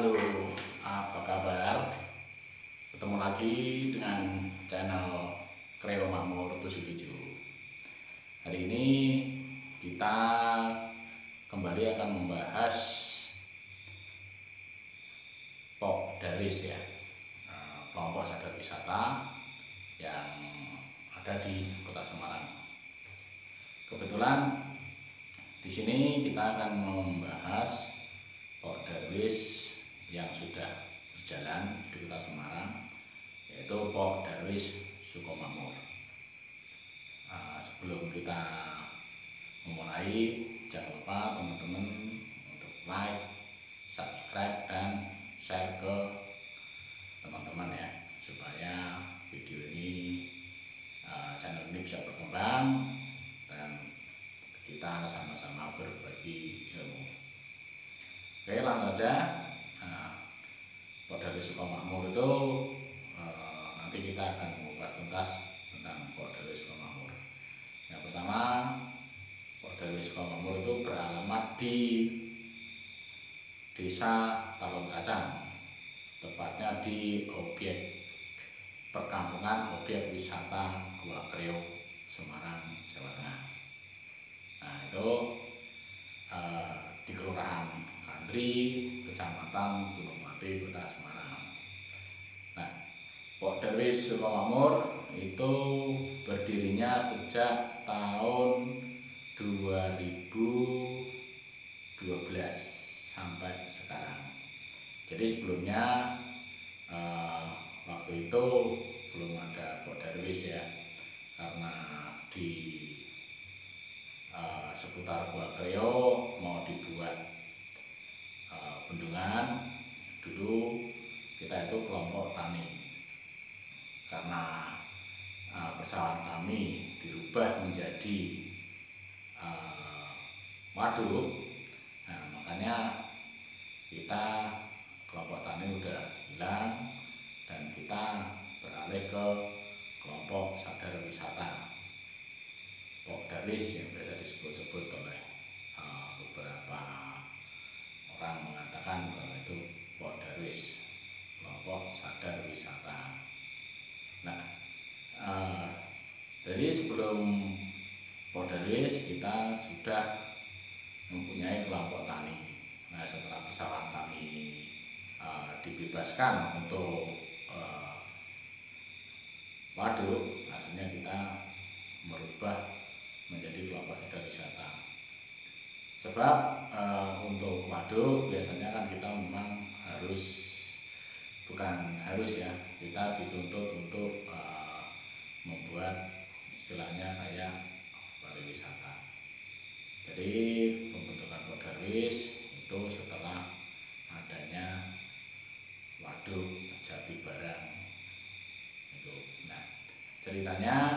Halo, apa kabar? Ketemu lagi dengan channel Kreo Makmur 77. Hari ini kita kembali akan membahas Pokdaris ya, kelompok sadar wisata yang ada di Kota Semarang. Kebetulan di sini kita akan membahas Pokdarwis yang sudah berjalan di Kota Semarang, yaitu Pokdarwis Sukomakmur. Sebelum kita memulai, jangan lupa teman-teman untuk like, subscribe, dan share ke teman-teman ya, supaya video ini, channel ini bisa berkembang dan kita sama-sama berbagi ilmu. Oke, langsung saja. Pokdaris Sukomakmur itu nanti kita akan mengupas tuntas tentang Pokdaris Sukomakmur. Yang pertama, Pokdaris Sukomakmur itu beralamat di Desa Talon Kacang, tepatnya di objek perkampungan objek wisata Gua Kreo, Semarang, Jawa Tengah. Nah, itu di Kelurahan Kantri, Kecamatan Gunung Pati, Kota Semarang. Nah, Pokdarwis Sukomakmur itu berdirinya sejak tahun 2012 sampai sekarang. Jadi sebelumnya waktu itu belum ada Pokdarwis ya, karena di seputar Gua Kreo mau dibuat bendungan. Dulu kita itu kelompok tani, karena persawahan kami dirubah menjadi waduk. Nah, makanya kita kelompok tani udah hilang dan kita beralih ke kelompok sadar wisata Pokdaris yang biasa disebut-sebut oleh beberapa orang, mengatakan bahwa itu Pokdaris, kelompok sadar wisata. Nah, jadi sebelum Pokdaris kita sudah mempunyai kelompok tani. Nah, setelah persawahan kami dibebaskan untuk waduk, akhirnya kita merubah menjadi kelompok sadar wisata. Sebab untuk waduk biasanya kan kita memang bukan harus ya, kita dituntut untuk membuat istilahnya kayak pariwisata. Jadi pembentukan Pokdarwis itu setelah adanya waduk Jati Barang itu. Nah, ceritanya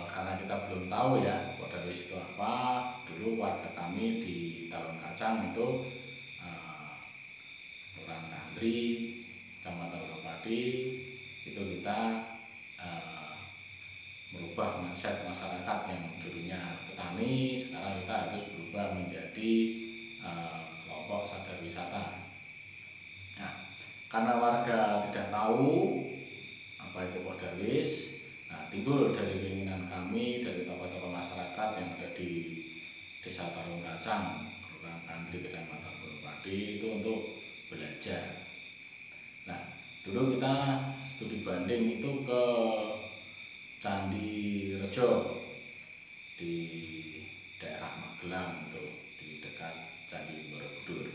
karena kita belum tahu ya Pokdarwis itu apa, dulu warga kami di Talon Kacang itu Kelurahan Kantri, Kecamatan Gunung Pati, itu kita merubah mindset masyarakat yang dulunya petani, sekarang kita harus berubah menjadi kelompok sadar wisata. Nah, karena warga tidak tahu apa itu Pokdarwis, nah, timbul dari keinginan kami, dari tokoh-tokoh masyarakat yang ada di Desa Talon Kacang, Kelurahan Kantri, Kecamatan Gunung Pati, itu untuk belajar. Nah, dulu kita studi banding itu ke Candi Rejo di daerah Magelang, itu di dekat Candi Borobudur.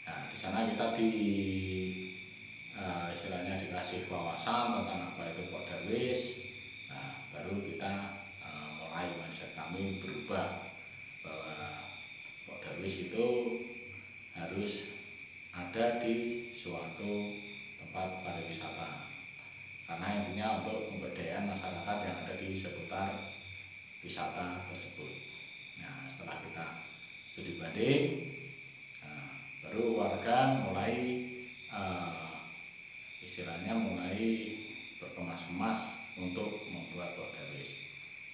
Nah, di sana kita istilahnya dikasih wawasan tentang apa itu Pokdarwis. Nah, baru kita mulai mindset kami berubah bahwa Pokdarwis itu harus ada di suatu tempat pariwisata, karena intinya untuk pemberdayaan masyarakat yang ada di seputar wisata tersebut. Nah, setelah kita studi banding, baru warga mulai istilahnya mulai berkemas-kemas untuk membuat Pokdarwis.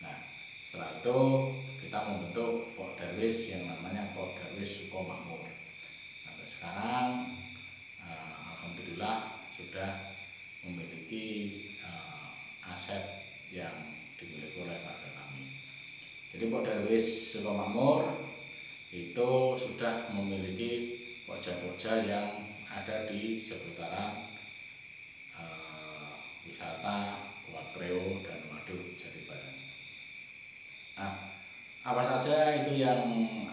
Nah, setelah itu kita membentuk Pokdarwis yang namanya Pokdarwis Sukomakmur. Sampai sekarang alhamdulillah sudah memiliki aset yang dimiliki oleh warga kami. Jadi Pok Darwis Sukomakmur itu sudah memiliki pokja-pokja yang ada di seputaran wisata Gua Kreo dan Waduk Jati Barang. Nah, apa saja itu yang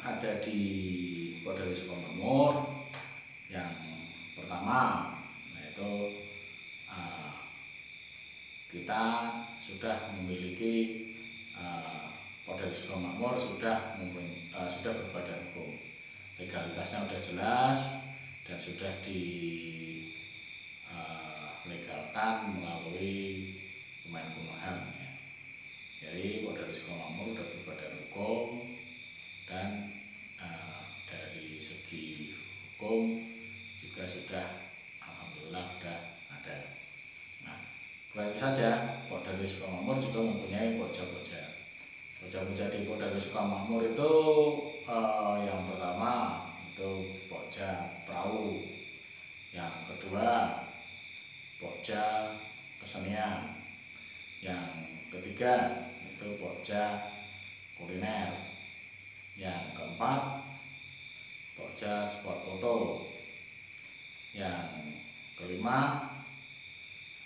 ada di Pok Darwis Sukomakmur? Yang pertama, yaitu kita sudah memiliki Pok Darwis Sukomakmur sudah berbadan hukum, legalitasnya sudah jelas dan sudah dilegalkan melalui Kemenkumham ya. Jadi Pok Darwis Sukomakmur sudah berbadan hukum dan dari segi hukum juga sudah alhamdulillah sudah ada. Nah, bukan itu saja, Pok Darwis Sukomakmur juga mempunyai pokja-pokja. Pokja-pokja di Pok Darwis Sukomakmur itu yang pertama itu pokja perahu, yang kedua pokja kesenian, yang ketiga itu pokja kuliner, yang keempat pokja spot foto, yang kelima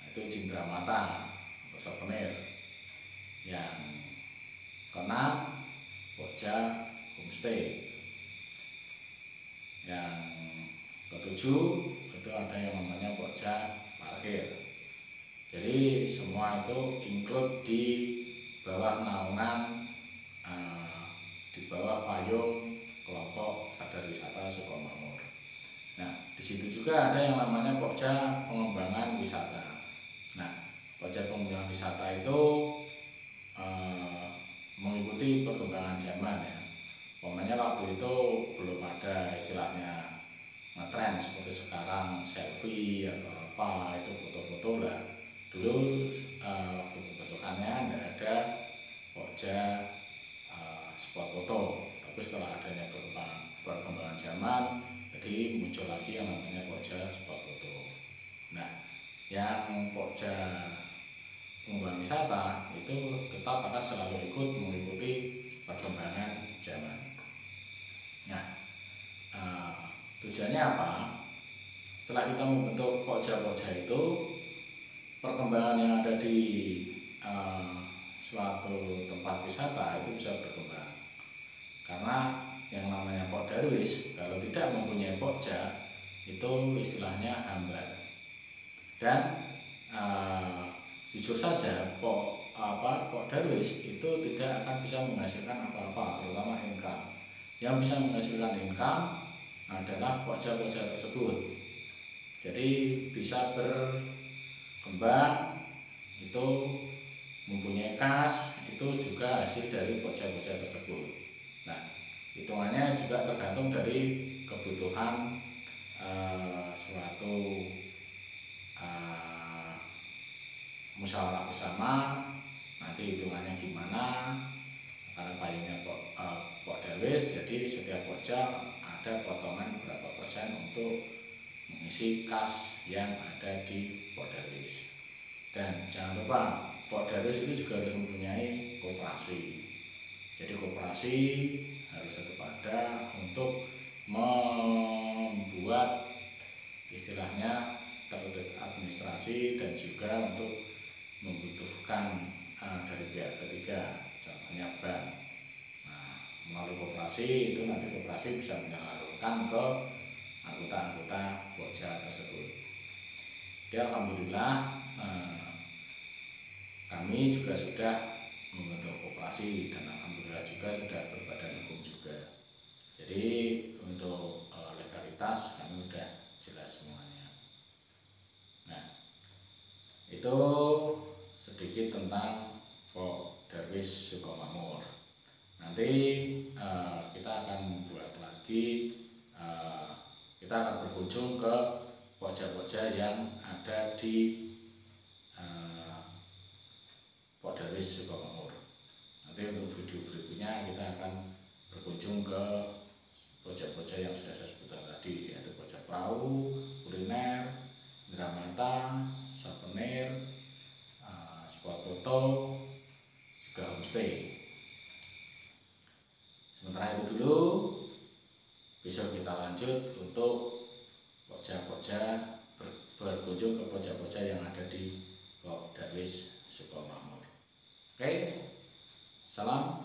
itu cindramata atau souvenir, yang keenam pokja homestay, yang ketujuh itu ada yang namanya pokja parkir. Jadi semua itu include di bawah naungan di bawah payung kelompok Sadar Wisata Sukomakmur. Nah, di situ juga ada yang namanya pokja pengembangan wisata. Nah, pokja pengembangan wisata itu mengikuti perkembangan zaman ya. Pokoknya waktu itu belum ada istilahnya ngetren seperti sekarang selfie atau apa, itu foto-foto lah. Dulu waktu pembentukannya tidak ada pokja spot foto, tapi setelah adanya perkembangan zaman, jadi muncul lagi yang namanya pokja spot foto. Nah, yang pokja pengembangan wisata itu tetap akan selalu ikut mengikuti perkembangan zaman. Nah, tujuannya apa? Setelah kita membentuk pokja-pokja itu, perkembangan yang ada di suatu tempat wisata itu bisa berkembang. Karena yang namanya Pok Darwis kalau tidak mempunyai pokja itu istilahnya hambar. Dan jujur saja Pok Darwis itu tidak akan bisa menghasilkan apa-apa, terutama income. Yang bisa menghasilkan income adalah pokja-pokja tersebut. Jadi bisa berkembang, itu mempunyai kas, itu juga hasil dari pokja-pokja tersebut. Nah, hitungannya juga tergantung dari kebutuhan suatu musyawarah bersama. Nanti hitungannya gimana, karena payungnya Pok Darwis, jadi setiap pokja ada potongan berapa persen untuk mengisi kas yang ada di Pok Darwis. Dan jangan lupa Pok Darwis itu juga harus mempunyai koperasi. Jadi koperasi harus tetap ada untuk membuat istilahnya tertib administrasi dan juga untuk membutuhkan dari pihak ketiga, contohnya bank. Nah, melalui koperasi itu nanti koperasi bisa menyalurkan ke anggota-anggota pokja tersebut. Jadi alhamdulillah kami juga sudah membentuk koperasi dan alhamdulillah juga sudah berbadan hukum juga. Jadi untuk legalitas kami sudah jelas semuanya. Nah, itu sedikit tentang Pok Darwis Sukomakmur. Nanti kita akan buat lagi, kita akan berkunjung ke pokja-pokja yang ada di Pok Darwis Sukomakmur. Nanti untuk video berikutnya kita akan berkunjung ke pokja-pokja yang sudah saya sebutkan tadi, yaitu pokja perahu, kuliner, atau juga homestay. Sementara itu dulu, besok kita lanjut untuk pokja-pokja, berkunjung ke pokja-pokja yang ada di Kok Darwis Sukomakmur. Oke, salam